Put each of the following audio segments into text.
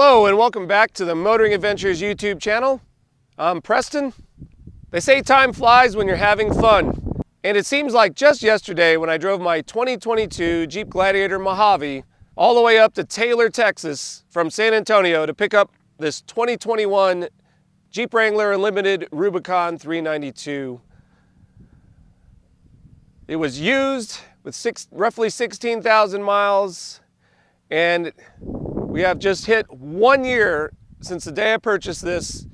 Hello and welcome back to the Motoring Adventures YouTube channel. I'm Preston. They say time flies when you're having fun. And it seems like just yesterday when I drove my 2022 Jeep Gladiator Mojave all the way up to Taylor, Texas from San Antonio to pick up this 2021 Jeep Wrangler Unlimited Rubicon 392. It was used with roughly 16,000 miles, and we have just hit 1 year since the day I purchased this,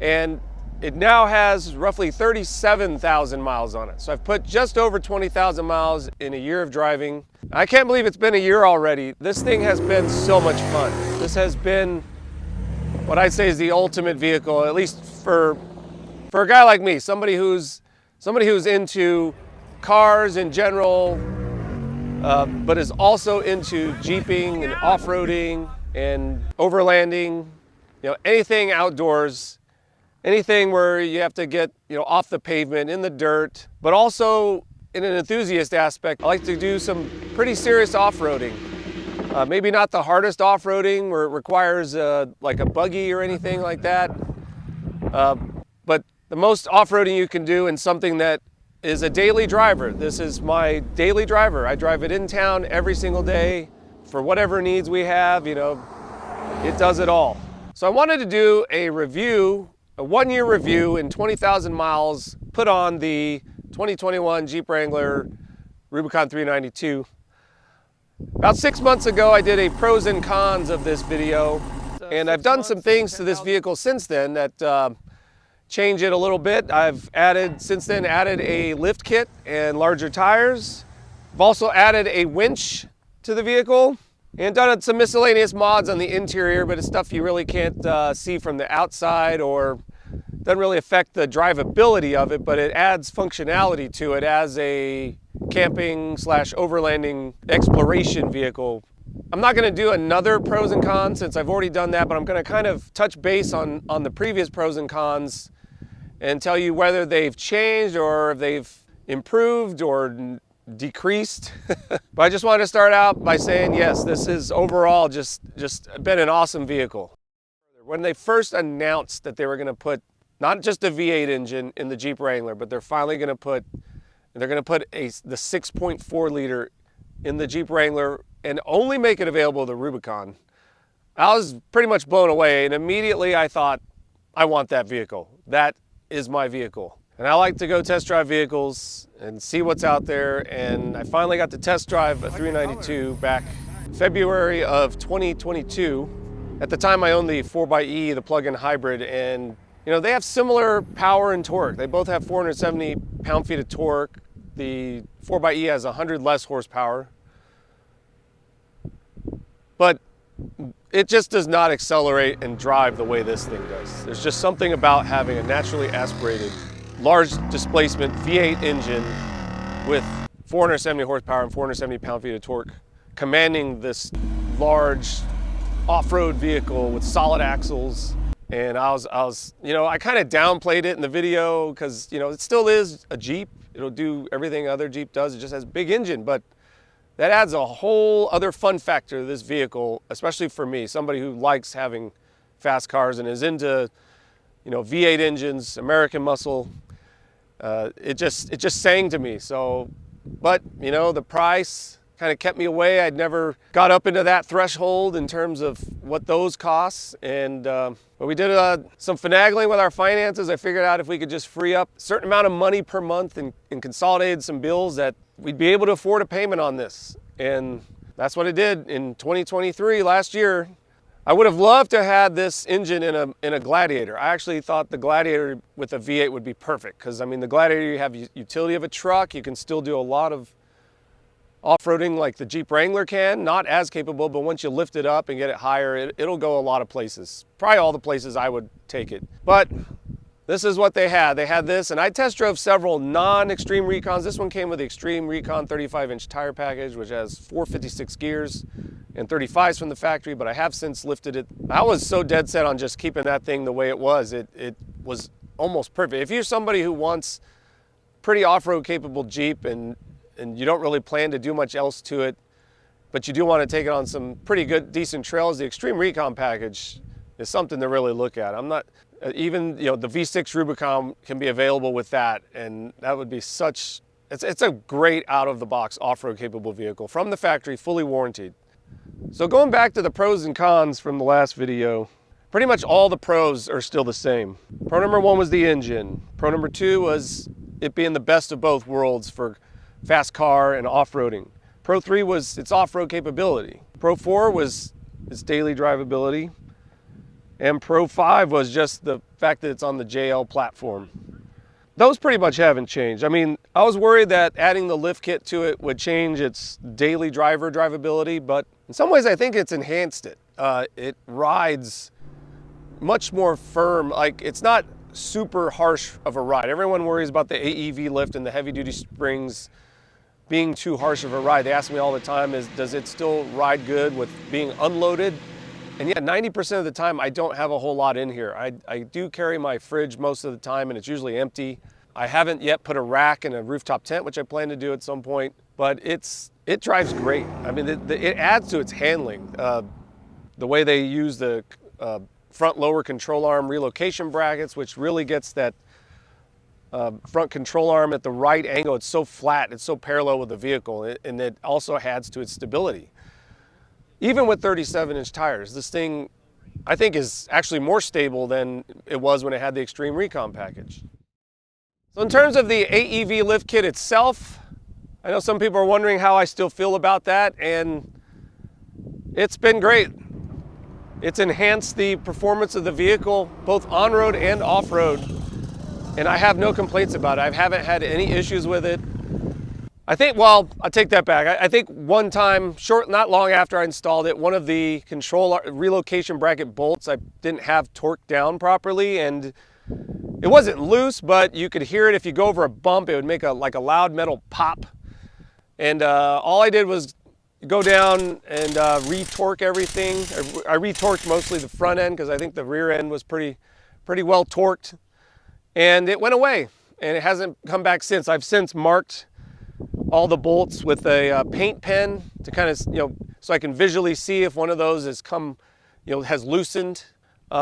and it now has roughly 37,000 miles on it. So I've put just over 20,000 miles in a year of driving. I can't believe it's been a year already. This thing has been so much fun. This has been what I'd say is the ultimate vehicle, at least for a guy like me, somebody who's into cars in general, but is also into jeeping and off-roading and overlanding, anything outdoors, anything where you have to get, off the pavement, in the dirt, but also in an enthusiast aspect. I like to do some pretty serious off-roading. Maybe not the hardest off-roading where it requires like a buggy or anything like that, but the most off-roading you can do in something that is a daily driver. This is my daily driver. I drive it in town every single day for whatever needs we have, it does it all. So I wanted to do a review, a 1 year review in 20,000 miles, put on the 2021 Jeep Wrangler Rubicon 392. About 6 months ago, I did a pros and cons of this video, and I've done some things to this vehicle since then that change it a little bit. I've since then added a lift kit and larger tires. I've also added a winch to the vehicle and done some miscellaneous mods on the interior, but it's stuff you really can't see from the outside or doesn't really affect the drivability of it, but it adds functionality to it as a camping / overlanding exploration vehicle. I'm not going to do another pros and cons since I've already done that, but I'm going to kind of touch base on the previous pros and cons and tell you whether they've changed or if they've improved or decreased. But I just wanted to start out by saying, yes, this is overall just been an awesome vehicle. When they first announced that they were going to put not just a V8 engine in the Jeep Wrangler, but they're finally going to put the 6.4 liter in the Jeep Wrangler and only make it available to the Rubicon, I was pretty much blown away, and immediately I thought, I want that vehicle. That is my vehicle. And I like to go test drive vehicles and see what's out there, and I finally got to test drive a 392 back February of 2022. At the time I owned the 4xe, the plug-in hybrid, and they have similar power and torque. They both have 470 pound-feet of torque. The 4xe has 100 less horsepower, but it just does not accelerate and drive the way this thing does. There's just something about having a naturally aspirated, large displacement V8 engine with 470 horsepower and 470 pound-feet of torque, commanding this large off-road vehicle with solid axles. And I kind of downplayed it in the video because, it still is a Jeep. It'll do everything other Jeep does. It just has a big engine, but that adds a whole other fun factor to this vehicle, especially for me, somebody who likes having fast cars and is into, V8 engines, American muscle. It just sang to me. So, but the price kind of kept me away. I'd never got up into that threshold in terms of what those costs. And but we did some finagling with our finances. I figured out if we could just free up a certain amount of money per month and consolidated some bills that we'd be able to afford a payment on this. And that's what it did in 2023, last year. I would have loved to have had this engine in a Gladiator. I actually thought the Gladiator with a V8 would be perfect because, the Gladiator, you have utility of a truck. You can still do a lot of off-roading like the Jeep Wrangler can. Not as capable, but once you lift it up and get it higher, it'll go a lot of places. Probably all the places I would take it. But this is what they had. They had this, and I test drove several non-Xtreme Recons. This one came with the Xtreme Recon 35-inch tire package, which has 456 gears and 35s from the factory, but I have since lifted it. I was so dead set on just keeping that thing the way it was. It was almost perfect. If you're somebody who wants pretty off-road capable Jeep and you don't really plan to do much else to it, but you do want to take it on some pretty good, decent trails. The Xtreme Recon package is something to really look at. I'm not, even, you know, the V6 Rubicon can be available with that, and that would be such, it's a great out-of-the-box off-road capable vehicle from the factory, fully warranted. So going back to the pros and cons from the last video, pretty much all the pros are still the same. Pro number 1 was the engine. Pro number 2 was it being the best of both worlds for fast car and off-roading. Pro 3 was its off-road capability. Pro 4 was its daily drivability. And Pro 5 was just the fact that it's on the JL platform. Those pretty much haven't changed. I mean, I was worried that adding the lift kit to it would change its daily drivability, but in some ways I think it's enhanced it. It rides much more firm. Like, it's not super harsh of a ride. Everyone worries about the AEV lift and the heavy duty springs being too harsh of a ride. They ask me all the time, does it still ride good with being unloaded? And yeah, 90% of the time I don't have a whole lot in here. I do carry my fridge most of the time, and it's usually empty. I haven't yet put a rack and a rooftop tent, which I plan to do at some point, but it drives great. I mean, it adds to its handling. The way they use the front lower control arm relocation brackets, which really gets that front control arm at the right angle. It's so flat, it's so parallel with the vehicle, and it also adds to its stability. Even with 37-inch tires, this thing, I think, is actually more stable than it was when it had the Xtreme Recon package. So in terms of the AEV lift kit itself, I know some people are wondering how I still feel about that, and it's been great. It's enhanced the performance of the vehicle, both on-road and off-road, and I have no complaints about it. I haven't had any issues with it. I think, well, I'll take that back. I think one time, not long after I installed it, one of the control relocation bracket bolts I didn't have torqued down properly, and it wasn't loose, but you could hear it if you go over a bump. It would make like a loud metal pop. And all I did was go down and re-torque everything. I re-torqued mostly the front end because I think the rear end was pretty well torqued, and it went away, and it hasn't come back since. I've since marked all the bolts with a paint pen to kind of, so I can visually see if one of those has loosened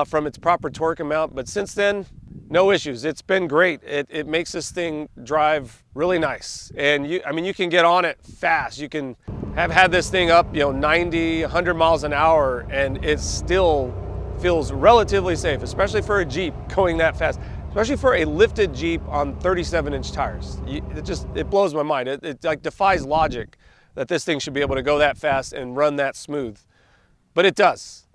from its proper torque amount. But since then, no issues. It's been great. It makes this thing drive really nice. And you can get on it fast. You can have had this thing up, 90, 100 miles an hour, and it still feels relatively safe, especially for a Jeep going that fast. Especially for a lifted Jeep on 37-inch tires. It blows my mind. It like defies logic that this thing should be able to go that fast and run that smooth. But it does.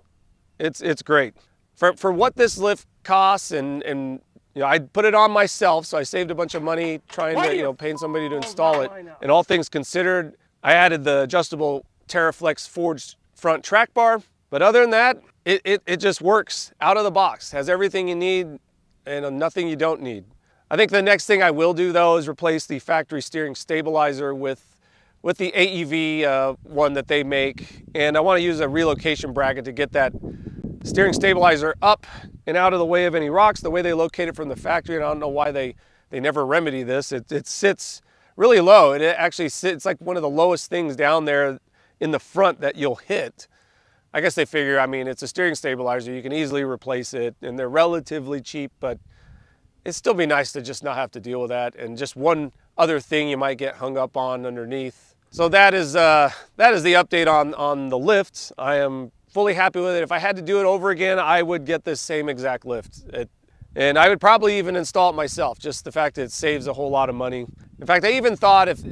It's great. For what this lift costs, and I put it on myself, so I saved a bunch of money trying to, paying somebody to install it. And all things considered, I added the adjustable TerraFlex forged front track bar. But other than that, it just works out of the box. Has everything you need and nothing you don't need. I think the next thing I will do, though, is replace the factory steering stabilizer with the AEV one that they make. And I want to use a relocation bracket to get that steering stabilizer up and out of the way of any rocks, the way they locate it from the factory. And I don't know why they never remedy this. It sits really low. It actually sits, it's like one of the lowest things down there in the front that you'll hit. I guess they figure, it's a steering stabilizer, you can easily replace it, and they're relatively cheap, but it'd still be nice to just not have to deal with that, and just one other thing you might get hung up on underneath. So that is the update on the lift. I am fully happy with it. If I had to do it over again, I would get this same exact lift. And I would probably even install it myself, just the fact that it saves a whole lot of money. In fact, I even thought if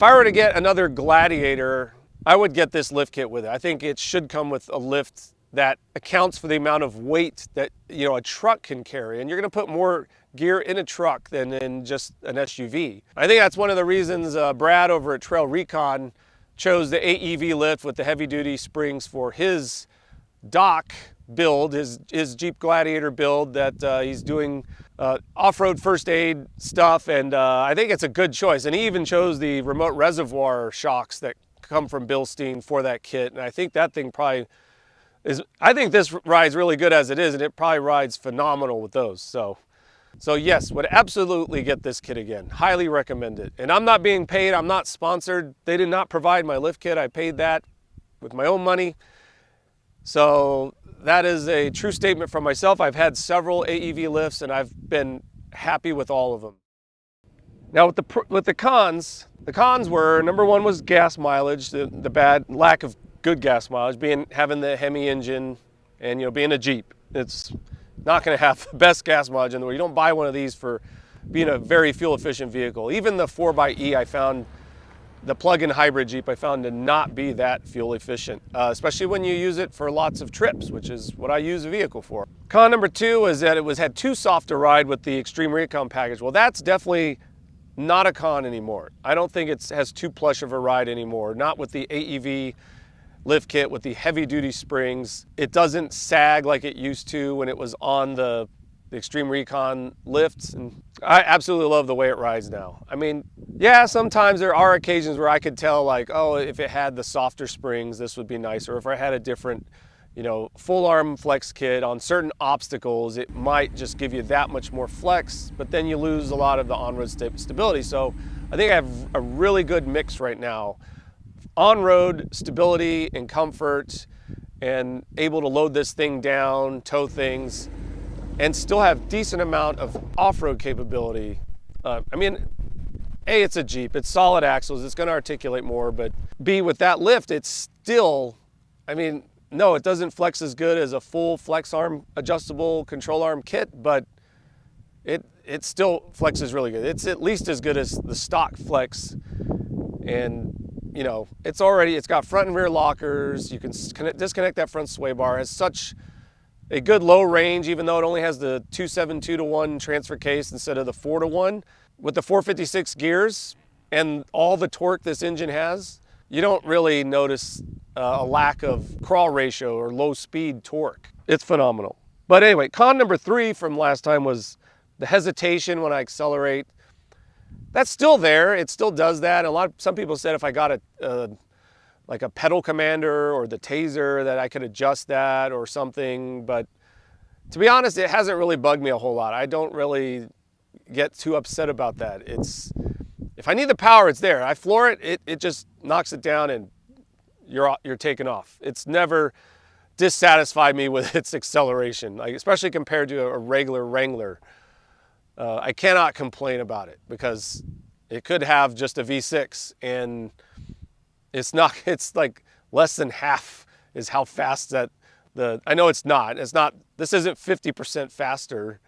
I were to get another Gladiator, I would get this lift kit with it. I think it should come with a lift that accounts for the amount of weight that a truck can carry. And you're gonna put more gear in a truck than in just an SUV. I think that's one of the reasons Brad over at Trail Recon chose the AEV lift with the heavy duty springs for his dock build, his Jeep Gladiator build that he's doing off-road first aid stuff. And I think it's a good choice. And he even chose the remote reservoir shocks that come from Bilstein for that kit, and I think that thing probably is, I think this rides really good as it is, and it probably rides phenomenal with those. So So yes, would absolutely get this kit again. Highly recommend it. And I'm not being paid, I'm not sponsored. They did not provide my lift kit. I paid that with my own money. So that is a true statement from myself. I've had several AEV lifts and I've been happy with all of them. Now with the cons were, number one was gas mileage, the bad lack of good gas mileage, having the Hemi engine and being a Jeep. It's not going to have the best gas mileage in the world. You don't buy one of these for being a very fuel efficient vehicle. Even the 4xe, I found the plug-in hybrid Jeep, I found to not be that fuel efficient, especially when you use it for lots of trips, which is what I use the vehicle for. Con number two is that it had too soft a ride with the Xtreme Recon package. Well, that's definitely not a con anymore. I don't think it has too plush of a ride anymore. Not with the AEV lift kit with the heavy duty springs. It doesn't sag like it used to when it was on the Xtreme Recon lifts, and I absolutely love the way it rides now. I mean, yeah, sometimes there are occasions where I could tell, like, oh, if it had the softer springs, this would be nicer. If I had a different, full arm flex kit on certain obstacles, it might just give you that much more flex, but then you lose a lot of the on-road stability. So I think I have a really good mix right now. On-road stability and comfort, and able to load this thing down, tow things, and still have decent amount of off-road capability. I mean, A, it's a Jeep, it's solid axles, it's gonna articulate more, but B, with that lift, it's still, no, it doesn't flex as good as a full flex arm adjustable control arm kit, but it still flexes really good. It's at least as good as the stock flex, and it's got front and rear lockers. You can disconnect that front sway bar. It has such a good low range, even though it only has the 2.7 2-to-1 transfer case instead of the 4-to-1. With the 456 gears and all the torque this engine has, you don't really notice a lack of crawl ratio or low speed torque. It's phenomenal. But anyway, con number three from last time was the hesitation when I accelerate. That's still there. It still does that. Some people said if I got like a pedal commander or the taser that I could adjust that or something. But to be honest, it hasn't really bugged me a whole lot. I don't really get too upset about that. If I need the power, it's there. I floor it, it just knocks it down and you're taking off. It's never dissatisfied me with its acceleration, especially compared to a regular Wrangler. I cannot complain about it because it could have just a V6 and it's like less than half is how fast I know it's not, this isn't 50% faster,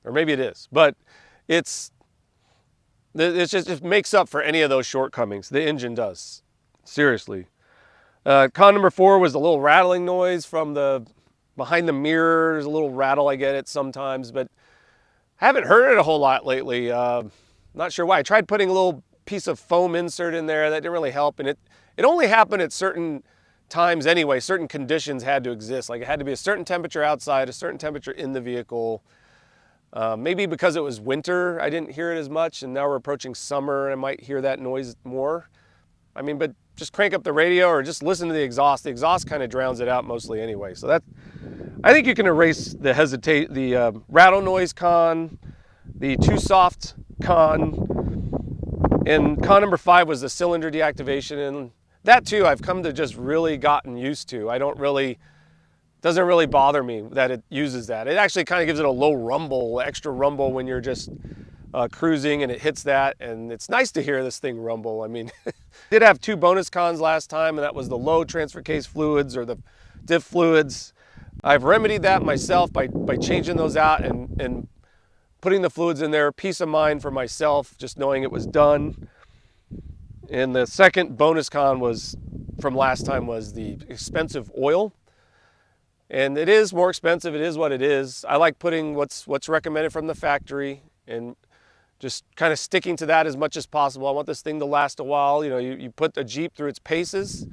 or maybe it is, but it just makes up for any of those shortcomings. The engine does, seriously. Con number four was the little rattling noise from behind the mirror. There's a little rattle, I get it sometimes, but I haven't heard it a whole lot lately. Not sure why. I tried putting a little piece of foam insert in there. That didn't really help. And it only happened at certain times anyway. Certain conditions had to exist. Like it had to be a certain temperature outside, a certain temperature in the vehicle. Maybe because it was winter, I didn't hear it as much. And now we're approaching summer, and I might hear that noise more. But just crank up the radio or just listen to the exhaust. The exhaust kind of drowns it out mostly anyway. So I think you can erase the rattle noise con, the too soft con, and con number five was the cylinder deactivation. And that too, I've come to just really gotten used to. Doesn't really bother me that it uses that. It actually kind of gives it a low rumble, extra rumble when you're just cruising and it hits that, and it's nice to hear this thing rumble. Did have two bonus cons last time, and that was the low transfer case fluids or the diff fluids. I've remedied that myself by changing those out and putting the fluids in there. Peace of mind for myself, just knowing it was done. And the second bonus con from last time was the expensive oil. And it is more expensive, it is what it is. I like putting what's recommended from the factory and just kind of sticking to that as much as possible. I want this thing to last a while. You put the Jeep through its paces,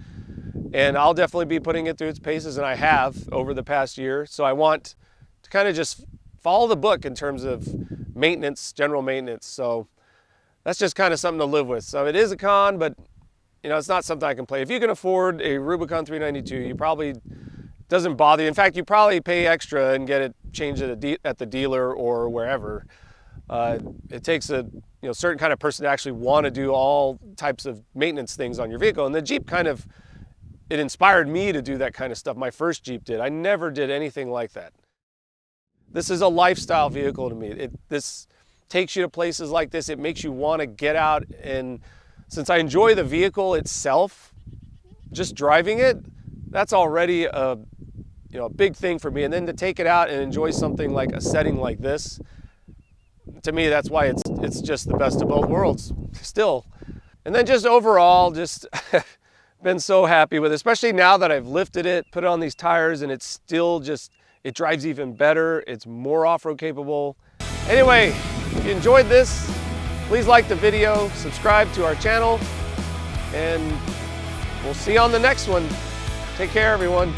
and I'll definitely be putting it through its paces, and I have over the past year. So I want to kind of just follow the book in terms of maintenance, general maintenance. So that's just kind of something to live with. So it is a con, but it's not something I can play. If you can afford a Rubicon 392, you probably doesn't bother you. In fact, you probably pay extra and get it changed at the dealer or wherever. It takes a certain kind of person to actually want to do all types of maintenance things on your vehicle. And the Jeep it inspired me to do that kind of stuff. My first Jeep did. I never did anything like that. This is a lifestyle vehicle to me. This takes you to places like this. It makes you want to get out, and since I enjoy the vehicle itself, just driving it, that's already a big thing for me. And then to take it out and enjoy something like a setting like this, to me, that's why it's just the best of both worlds still. And then just overall, just been so happy with it, especially now that I've lifted it, put it on these tires, and it's still it drives even better. It's more off-road capable. Anyway, if you enjoyed this, please like the video, subscribe to our channel, and we'll see you on the next one. Take care, everyone.